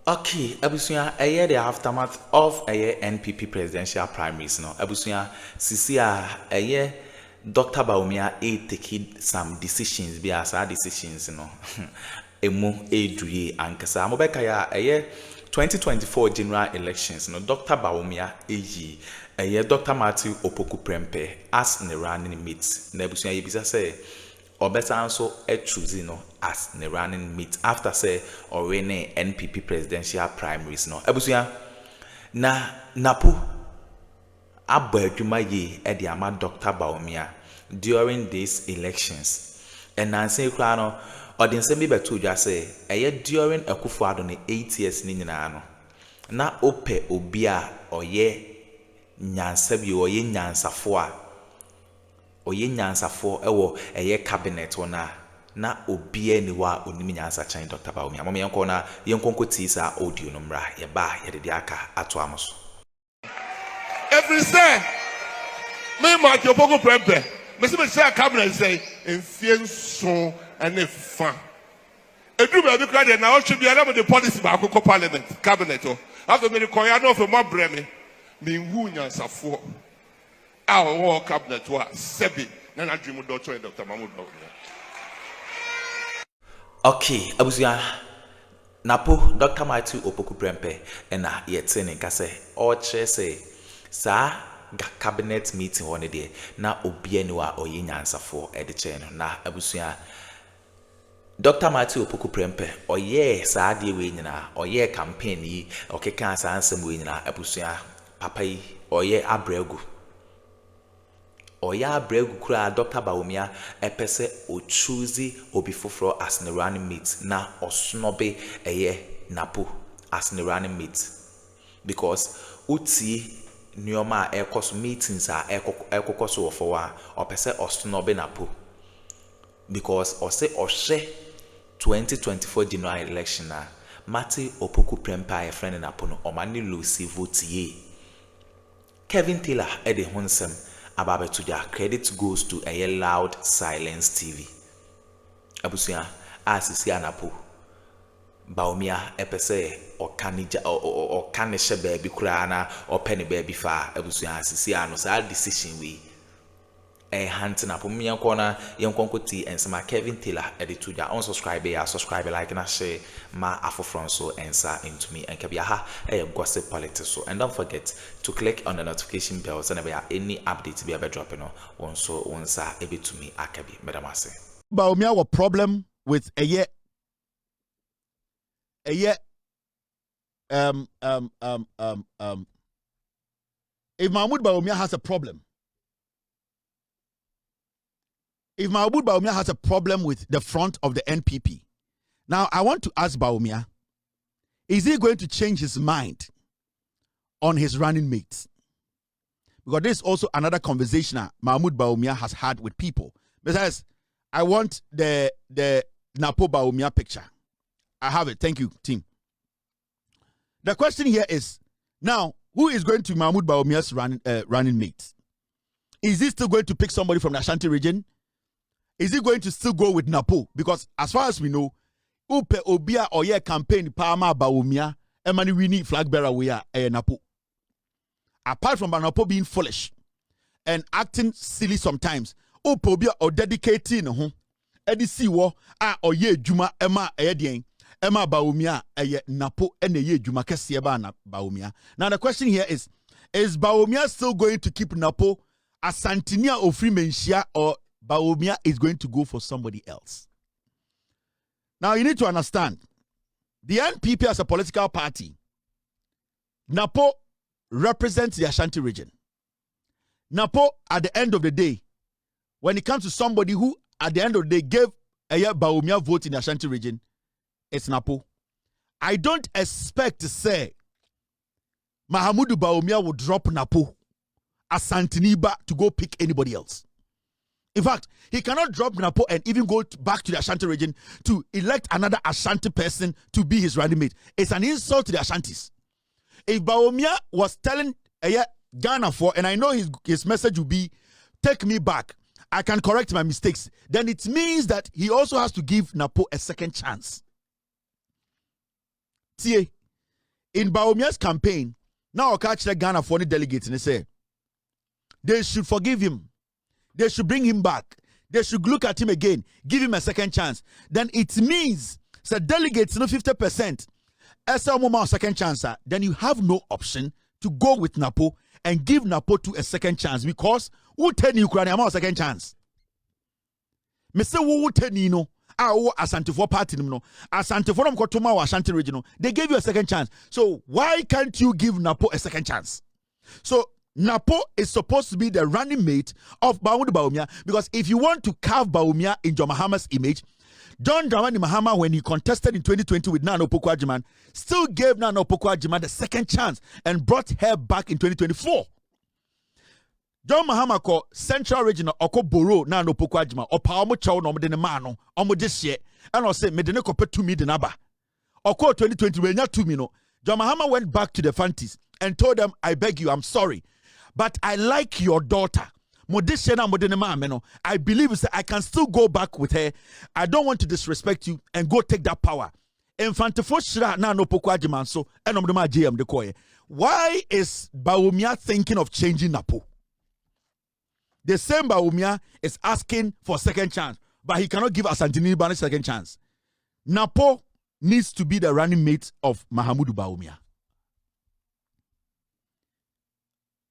Okay, Abusuya, a year the aftermath of a year NPP presidential primaries. No, Abusuya, Sisia, a year Dr. Bawumia taking some decisions, be as our decisions, emu eduye ankasa. Mobeka ya a year 2024 general elections. No, Dr. Bawumia a year Dr. Matthew Opoku Prempe as the running mate. Na Abusuya yebisa say. Or better also choose as the running mate after say or winning NPP presidential primaries no ebusuya na NAPO abọ adwuma ye e de ama Dr. Bawumia during these elections and nanse kra no nsem bi beto dwa say eye during Akufo-Addo ne 8 years ni nyina no na ope obi a oye nyansa bi oye nyansafo a oye nyansafo ewo eye cabinet wona na obie ni wa onimi nyansa chan Dr. Bawumia mama yenko na yenkonko tisa audio no mra ye ba ye de aka ato amoso every say me ma ti opoku prempe me say cabinet say enfie so ane fa edu ba bi kra de na o hwe bia na the policy ba akoko parliament cabinet o after me ko ya no for mo breme me hu nyansafo our cabinet was sebi na dream doctor Dr. Mahmoud Bawumia. Okay, abusuya NAPO Dr. Matthew Opoku Prempe na yetse ne nka say o kire say sa cabinet meeting one day na obi ani wa oye nyansafo e de kire no na abusuya Dr. Matthew Opoku Prempe oye sa de we nyina oye campaign yi okeka sa ansem we nyina abusuya papa yi oye abregu Oya bregu kura Dr. Bawumia epese o choose obi foforo as the running mate na osnobe eye NAPO as the running mate because uti nioma ekos meetings a ekokoso ofowa opese osnobe NAPO because ose ohye 2024 general election na Matthew Opoku Prempe friend NAPO no omani lose vote ye Kevin Taylor ede honsem Ababe Tuja, credit goes to a loud silence TV. Abusuya, asisi NAPO. Bawumia epese or kanija or kanisha baby kurana or penny baby fa. Abusuya asisi ano sa decision we. Hunting NAPO me corner young Ti and some Kevin Taylor edit to their unsubscribe, subscribe, like and share my afro front so answer into me and kabiaha gossip politics so and don't forget to click on the notification bell so never any updates be ever dropping on so once a bit to me akabi medamase. Bawumia was problem with a year if Mahmoud Bawumia has a problem. If Mahmoud Bawumia has a problem with the front of the NPP, now I want to ask Bawumia, is he going to change his mind on his running mates? Because this is also another conversation Mahmoud Bawumia has had with people. Besides, I want the NAPO Bawumia picture. I have it. Thank you, team. The question here is, now, who is going to Mahmoud Bawumia's running mates? Is he still going to pick somebody from the Ashanti region? Is he going to still go with NAPO? Because as far as we know, Upe Obia or ye campaign Palma Bawumia, Emani Winnie flag bearer we are NAPO. Apart from NAPO being foolish and acting silly sometimes, Upe Obia or dedicating Edi Siwo or ye Juma Emma Edien, Emma Bawumia NAPO and ye Juma Kesieba Bawumia. Now the question here is Bawumia still going to keep NAPO as Santinia or Freemanshia or Bawumia is going to go for somebody else? Now you need to understand, the NPP as a political party, NAPO represents the Ashanti region. NAPO, at the end of the day, when it comes to somebody who, at the end of the day, gave a Bawumia vote in the Ashanti region, it's NAPO. I don't expect to say Mahamudu Bawumia will drop NAPO as Santiniba to go pick anybody else. In fact, he cannot drop NAPO and even go back to the Ashanti region to elect another Ashanti person to be his running mate. It's an insult to the Ashantis. If Bawumia was telling Ghana for, and I know his message will be, take me back, I can correct my mistakes, then it means that he also has to give NAPO a second chance. In Bawumia's campaign, now I catch the Ghana for the delegates and they say they should forgive him. They should bring him back. They should look at him again, give him a second chance. Then it means that delegates 50%. As a second chance, then you have no option to go with NAPO and give NAPO to a second chance because who tell you Ukraine a second chance? Mr. Who tell you no? Asante for party no. Asante for them Kotoma or Ashanti regional. They gave you a second chance. So why can't you give NAPO a second chance? So NAPO is supposed to be the running mate of Bawumia because if you want to carve Bawumia in John Mahama's image, John Dramani Mahama, when he contested in 2020 with Nana Opoku-Agyeman, still gave Nana Opoku-Agyeman the second chance and brought her back in 2024. John Mahama ko Central Regional oko boro Nana Opoku-Agyeman opa omo chawo no de ne ma no omo de hye and o say me de ne kope to me de naba. Oko 2020 we nya to me no. John Mahama went back to the Fantis and told them, I beg you, I'm sorry, but I like your daughter. I believe that I can still go back with her. I don't want to disrespect you and go take that power. Why is Bawumia thinking of changing NAPO? The same Bawumia is asking for a second chance, but he cannot give Asantini Bani a second chance. NAPO needs to be the running mate of Mahamudu Bawumia.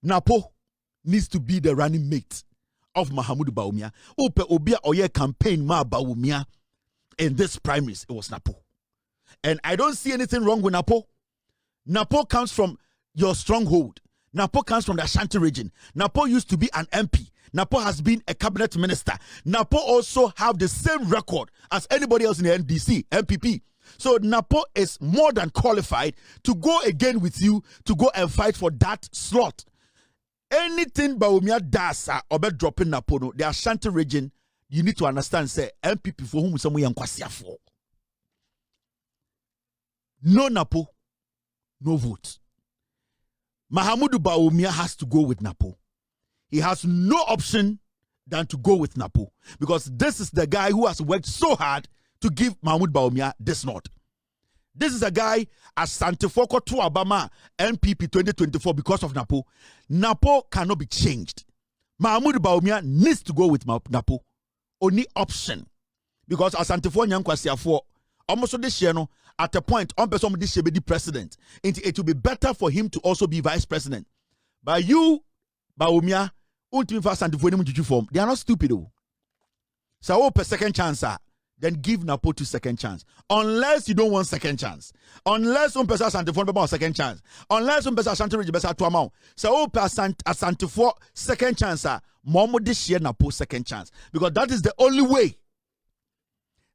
NAPO needs to be the running mate of Mahamudu Bawumia. Ope Obia Oye campaign ma Bawumia in this primaries. It was NAPO. And I don't see anything wrong with NAPO. NAPO comes from your stronghold. NAPO comes from the Ashanti region. NAPO used to be an MP. NAPO has been a cabinet minister. NAPO also have the same record as anybody else in the NDC, NPP. So NAPO is more than qualified to go again with you to go and fight for that slot. Anything Bawumia does or be dropping NAPO, no, the Ashanti region, you need to understand, say, NPP for whom some young kwasia for. No NAPO, no vote. Mahamudu Bawumia has to go with NAPO. He has no option than to go with NAPO because this is the guy who has worked so hard to give Mahamudu Bawumia this nod. This is a guy as Santifoko to Obama NPP 2024 because of NAPO. NAPO cannot be changed. Mahamudu Bawumia needs to go with NAPO. Only option. Because as Santifo Nyankwasi for almost this year, no, at a point, on person this year be the president. It will be better for him to also be vice president. But you, Bawumia, they are not stupid. So, hope a second chance. Then give NAPO to second chance. Unless you don't want second chance. Unless one person Santifo second chance. Unless one person Ashanti Region besa to amount. So Santifo second chance. Momo this year NAPO second chance. Because that is the only way.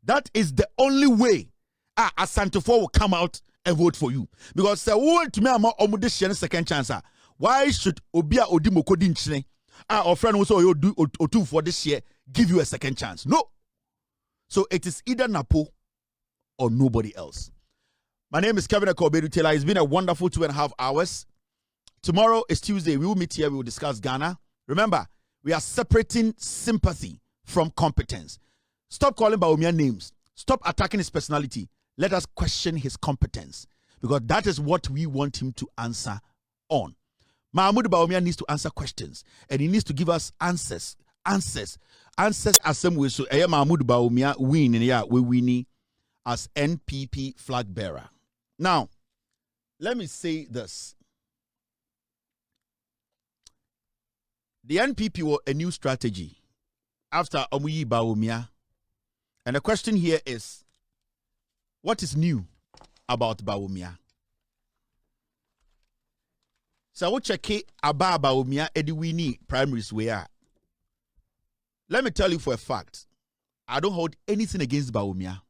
That is the only way. Santifo will come out and vote for you. Because say want to me omo this year second chance. Why should Obia Odimoko Dinchine or friend also you do or for this year give you a second chance? No. So it is either NAPO or nobody else. My name is Kevin Akobedu Taylor. It's been a wonderful 2.5 hours. Tomorrow is Tuesday. We will meet here. We will discuss Ghana. Remember, we are separating sympathy from competence. Stop calling Bawumia names. Stop attacking his personality. Let us question his competence because that is what we want him to answer on. Mahamudu Bawumia needs to answer questions and he needs to give us answers as some way. So Mahamudu Bawumia win and we winning as NPP flag bearer. Now, let me say this. The NPP were a new strategy after Omuyi Bawumia. And the question here is, what is new about Bawumia? So we'll check about Bawumia Ediwini primaries where. Let me tell you for a fact, I don't hold anything against Bawumia.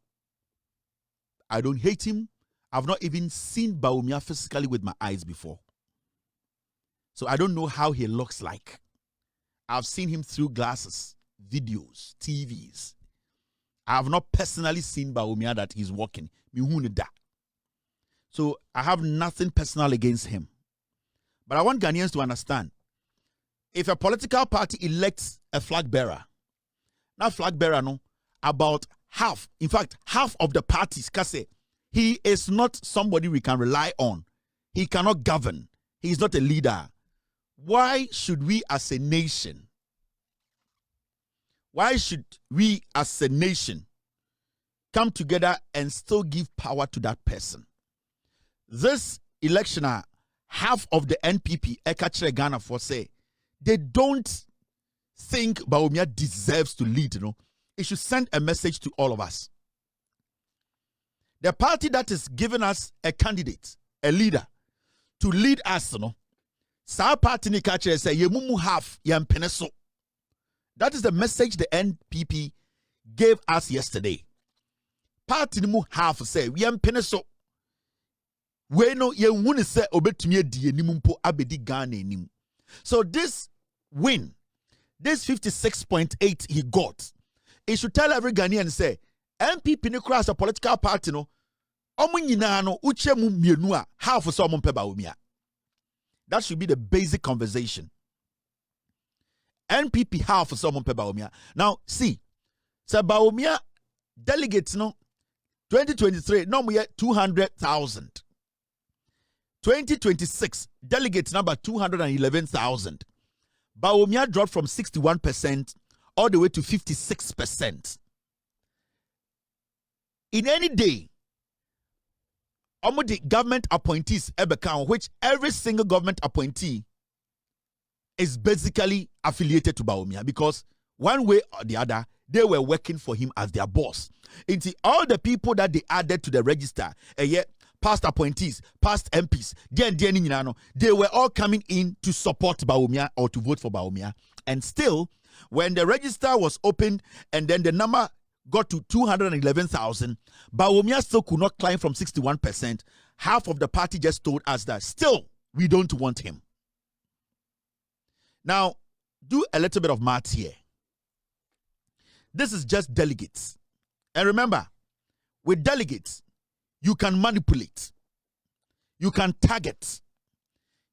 I don't hate him. I've not even seen Bawumia physically with my eyes before. So I don't know how he looks like. I've seen him through glasses, videos, TVs. I have not personally seen Bawumia that he's walking. So I have nothing personal against him. But I want Ghanaians to understand, if a political party elects a flag bearer, that flag bearer, no, about half, in fact, half of the parties can say he is not somebody we can rely on He cannot govern. He is not a leader. Why should we as a nation, come together and still give power to that person? This election, half of the NPP, Ekachere Ghana for say, they don't think Bawumia deserves to lead. It should send a message to all of us. The party that is giving us a candidate, a leader, to lead us, Sa party ni kachere say yemumu half yempeneso. That is the message the NPP gave us yesterday. Party ni mu half say yempeneso. We no yewuni say obetumi di enimumpo abedi Ghana enim. So this win, this 56.8 he got, he should tell every Ghanaian say NPP ni cross a political party no. Omu nyina no uche mu mienu a half so omu pe Bawumia. That should be the basic conversation. NPP half for someone per Bawumia. Now, see, so Bawumia delegates, 2023, no more 200,000. 2026, delegates number 211,000. Bawumia dropped from 61% all the way to 56%. In any day, the government appointees ebekam, which every single government appointee is basically affiliated to Bawumia, because one way or the other they were working for him as their boss. Into all the people that they added to the register, past appointees, past MPs, they were all coming in to support Bawumia or to vote for Bawumia. And still, when the register was opened and then the number got to 211,000, Bawumia still could not climb from 61%. Half of the party just told us that still we don't want him. Now, do a little bit of math here. This is just delegates. And remember, with delegates, you can manipulate, you can target,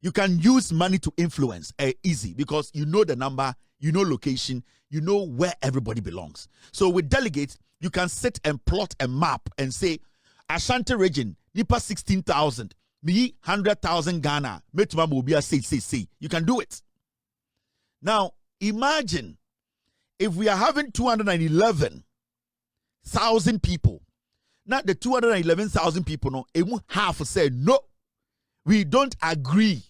you can use money to influence. Easy, because you know the number, you know location, you know where everybody belongs. So with delegates, you can sit and plot a map and say, Ashanti region, Nipa 16,000, me 100,000 Ghana, Metuma Mobia say. You can do it. Now, imagine if we are having 211,000 people. Not the 211,000 people, no, half said, no, we don't agree.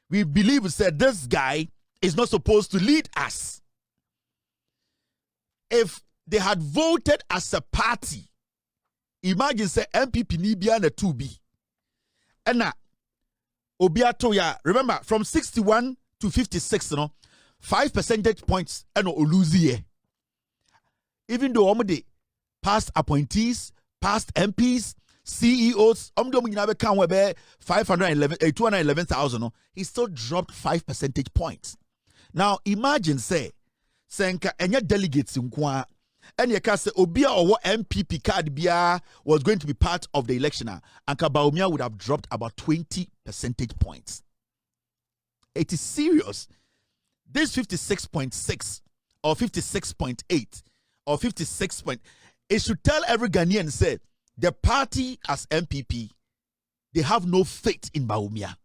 We believe, said, this guy is not supposed to lead us. If they had voted as a party, imagine say NPP Nibia and a 2B. And now, Obiatoya, remember, from 61 to 56, 5 percentage points, and Oluzie. Even though the past appointees, past MPs, CEOs, 211,000, he still dropped 5 percentage points. Now imagine say senka enya delegates nkwa and you can say obia or MPP card bia was going to be part of the election, and Bawumia would have dropped about 20 percentage points. It is serious. This 56.6 or 56.8 or 56. It should tell every Ghanaian, say the party as MPP, they have no faith in Bawumia.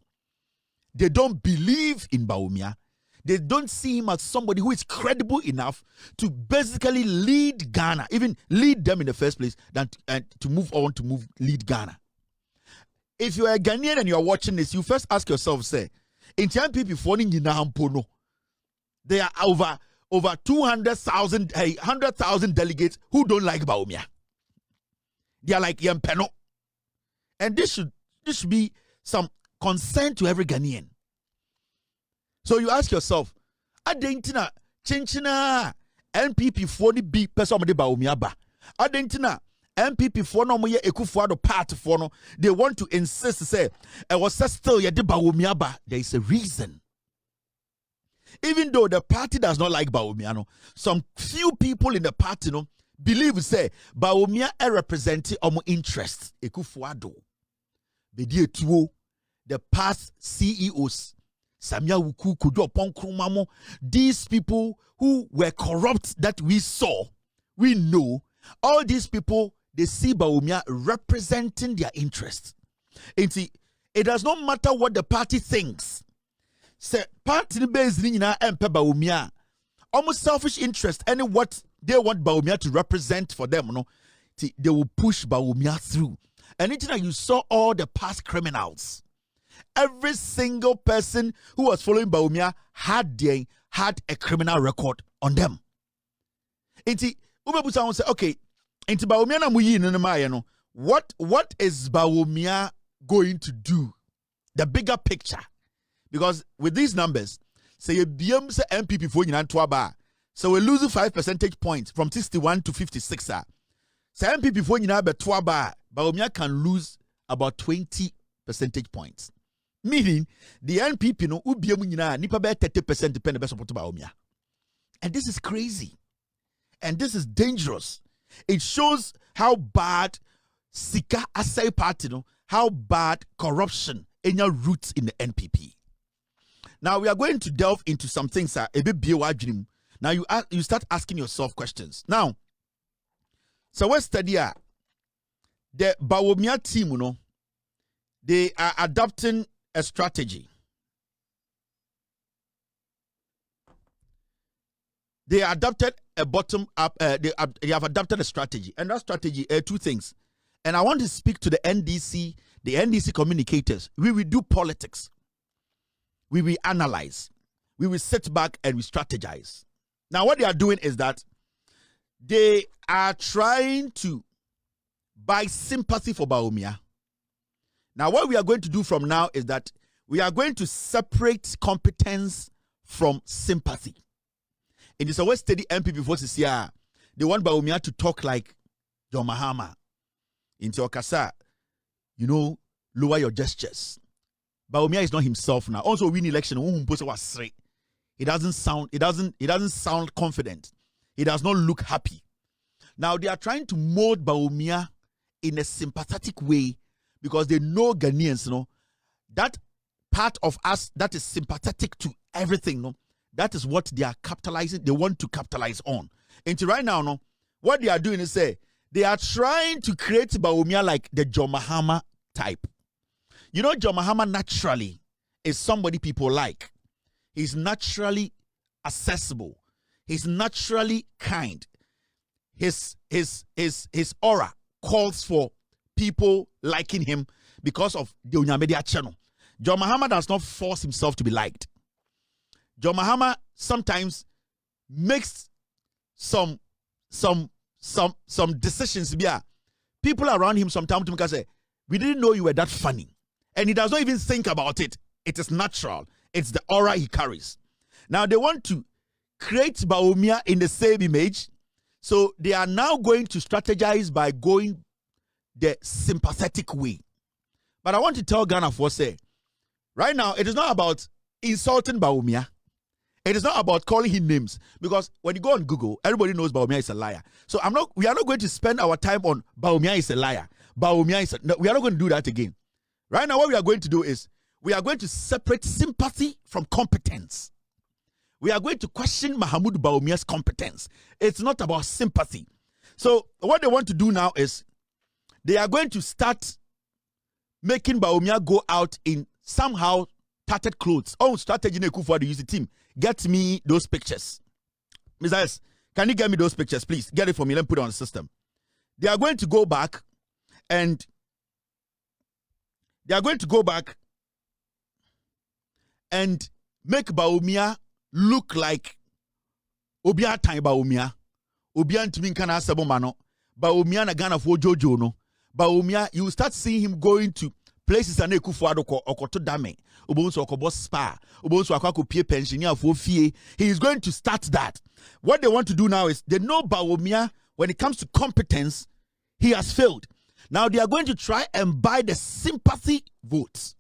They don't believe in Bawumia. They don't see him as somebody who is credible enough to basically lead Ghana, even lead them in the first place, than to move on to lead Ghana. If you are a Ghanaian and you are watching this, you first ask yourself, say, in MPP for Ninampono, there are over 200,000, 100,000 delegates who don't like Bawumia. They are like Yempeno. And this should be some concern to every Ghanaian. So you ask yourself, Adentina, Chinchina, NPP 40B, person of the Bawumia ba. Adentina, NPP for no more Ekufuado part for no. They want to insist, say, I was still ya de Bawumia ba. There is a reason. Even though the party does not like Bawumia, some few people in the party believe, say, Bawumia represents omo interest. Ekufuado. Bedie tuo, the past CEOs, Samia Wuku, Kudo Ponkrumamo, these people who were corrupt that we saw, we know, all these people, they see Bawumia representing their interest. And see, It does not matter what the party thinks. Say party based in Bawumia. Almost selfish interest, and what they want Bawumia to represent for them, they will push Bawumia through. And you saw all the past criminals. Every single person who was following Bawumia had a criminal record on them. Ubebusa say, okay, Bawumia na muyi no what is Bawumia going to do? The bigger picture. Because with these numbers, say BM say NPP for you so we lose 5 percentage points from 61 to 56. Say NPP for you Bawumia can lose about 20 percentage points. Meaning the NPP no UBM nipa be 30% depend be support Bawumia. And this is crazy. And this is dangerous. It shows how bad Sika Asai Party, how bad corruption in your roots in the NPP. Now we are going to delve into some things a bit dream. Now you start asking yourself questions. Now, so what study the Bawumia team, they are adopting a strategy. They adopted a bottom up. They have adopted a strategy, and that strategy two things. And I want to speak to the NDC communicators. We will do politics. We will analyze. We will sit back and we strategize. Now, what they are doing is that they are trying to buy sympathy for Bawumia. Now, what we are going to do from now is that we are going to separate competence from sympathy. In this always steady NPP forces here, they want Bawumia to talk like your Mahama. Into Okasa, lower your gestures. Bawumia is not himself now. Also, win election. He doesn't sound confident. He does not look happy. Now they are trying to mold Bawumia in a sympathetic way because they know Ghanaians, that part of us that is sympathetic to everything, that is what they are capitalizing. They want to capitalize on. And right now, what they are doing is they are trying to create Bawumia like the John Mahama type. John Mahama naturally is somebody people like. He's naturally accessible. He's naturally kind. His aura calls for people liking him because of the Unyamedia channel. John Mahama does not force himself to be liked. John Mahama sometimes makes some decisions. People around him sometimes to say, we didn't know you were that funny. And he does not even think about it. It is natural. It's the aura he carries. Now they want to create Bawumia in the same image. So they are now going to strategize by going the sympathetic way. But I want to tell Ghana for right now, it is not about insulting Bawumia. It is not about calling him names. Because when you go on Google, everybody knows Bawumia is a liar. So we are not going to spend our time on Bawumia is a liar. No, we are not going to do that again. Right now, what we are going to do is we are going to separate sympathy from competence. We are going to question Mahmoud Bawumia's competence. It's not about sympathy. So what they want to do now is they are going to start making Bawumia go out in somehow tattered clothes. Oh, strategy for the use the team. Get me those pictures. Mr. S, can you get me those pictures, please? Get it for me. Let me put it on the system. They are going to go back and make Bawumia look like Obia Time Bawumia. Obia Ntimin Kana Sabomano. Bawumia na Ghana for Jojo no. Bawumia, you start seeing him going to places and Ekufuado Okoto Dame. Ubonso Okobo Spa. Ubonso Akako Pie Pensioner for Fie. He is going to start that. What they want to do now is they know Bawumia, when it comes to competence, he has failed. Now they are going to try and buy the sympathy votes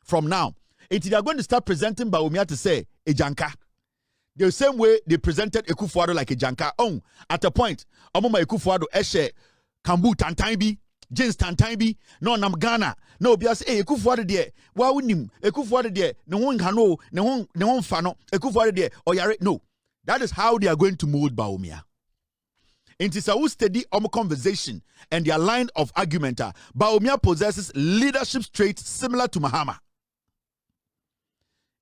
from now. Until they are going to start presenting Bawumia to say, Ejanka. The same way they presented Ekufuado like Ejanka. Oh, at a point, Omoma Ekufuado Eshe, Kambu Tantaibi, James Tantaibi, no Nam Ghana, no Bias, Ekufuado de, Wawunim, Ekufuado de, no one Hano, no one Fano, Ekufuado de, or Yare. No. That is how they are going to mold Bawumia. Into Saul steady conversation and their line of argument. Bawumia possesses leadership traits similar to Mahama.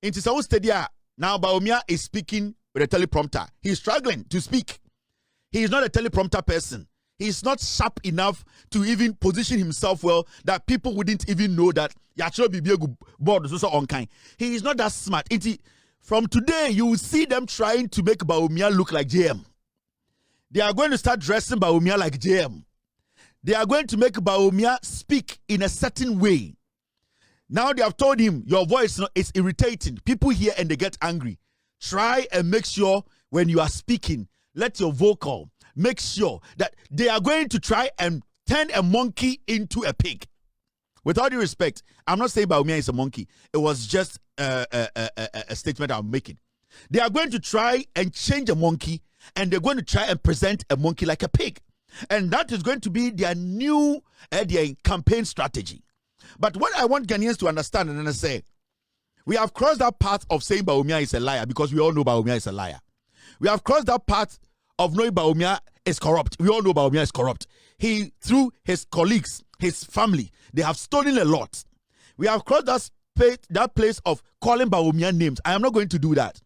Into Saul steady now Bawumia is speaking with a teleprompter. He's struggling to speak. He is not a teleprompter person. He is not sharp enough to even position himself well that people wouldn't even know that board is also unkind. He is not that smart. From today, you will see them trying to make Bawumia look like JM. They are going to start dressing Bawumia like JM. They are going to make Bawumia speak in a certain way. Now they have told him, your voice is irritating. People hear and they get angry. Try and make sure when you are speaking, let your vocal make sure that they are going to try and turn a monkey into a pig. With all due respect, I'm not saying Bawumia is a monkey. It was just a statement I'm making. They are going to try and change a monkey, and they're going to try and present a monkey like a pig. And that is going to be their new their campaign strategy. But what I want Ghanaians to understand and say, we have crossed that path of saying Bawumia is a liar because we all know Bawumia is a liar. We have crossed that path of knowing Bawumia is corrupt. We all know Bawumia is corrupt. He, through his colleagues, his family, they have stolen a lot. We have crossed that place of calling Bawumia names. I am not going to do that.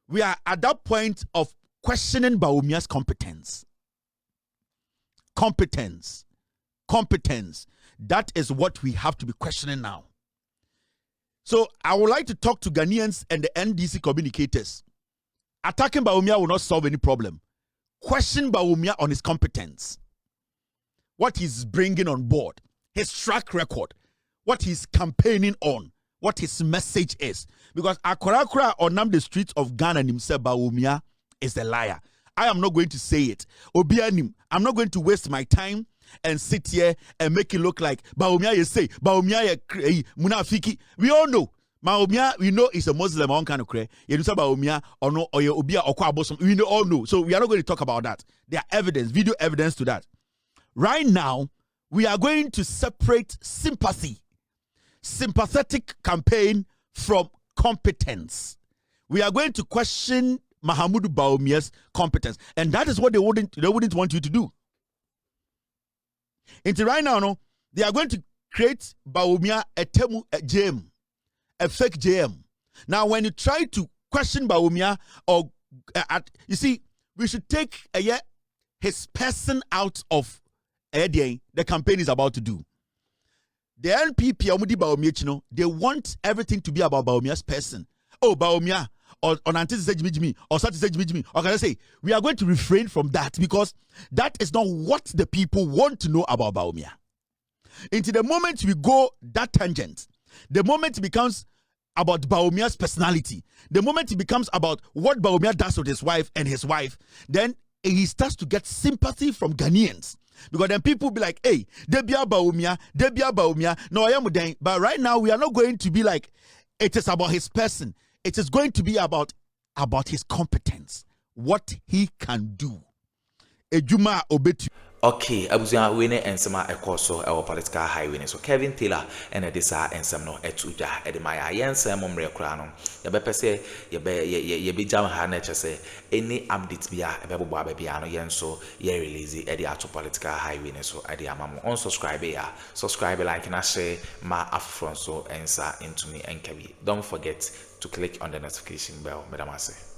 We are at that point of questioning Bawumia's competence. Competence. That is what we have to be questioning now. So I would like to talk to Ghanaians and the NDC communicators. Attacking Bawumia will not solve any problem. Question Bawumia on his competence. What he's bringing on board. His track record. What he's campaigning on. What his message is. Because Akroma on the streets of Ghana and himself, Bawumia is a liar. I am not going to say it. Obianim, I'm not going to waste my time and sit here and make it look like Bawumia you say, Bawumia munafiki. We all know. Bawumia, we know is a Muslim on kind of cray. You say Bawumia or no or Obia or Kwabosom. We all know. So we are not going to talk about that. There are evidence, video evidence to that. Right now, we are going to separate sympathetic campaign from competence. We are going to question Mahamudu Bawumia's competence, and that is what they wouldn't want you to do. Until right now, no, they are going to create Bawumia a JM, a fake JM. Now, when you try to question Bawumia, or you see, we should take his person out of the campaign is about to do. The NPP, they want everything to be about Bawumia's person. Oh, Bawumia, or me, or such me, or can I say, we are going to refrain from that because that is not what the people want to know about Bawumia. Into the moment we go that tangent, the moment it becomes about Bawumia's personality, the moment it becomes about what Bawumia does with his wife and his wife, then he starts to get sympathy from Ghanaians. Because then people be like, hey, Debia Bawumia, no, I am with. But right now, we are not going to be like, it is about his person. It is going to be about his competence, what he can do. Ejuma obetu. Okay, abuzia we ne ensema ekoso e political highway so Kevin Taylor and edisa ensem no etuja edemaya yensem momre kura no ye be pese ye be jam ha na chese any update bia e be bobo abia no yenso ye release e dey ato political highway so e dey amamo unsubscribe ya subscribe like na share ma afront so ensa into me enkabi. Don't forget to click on the notification bell. Madam Ase.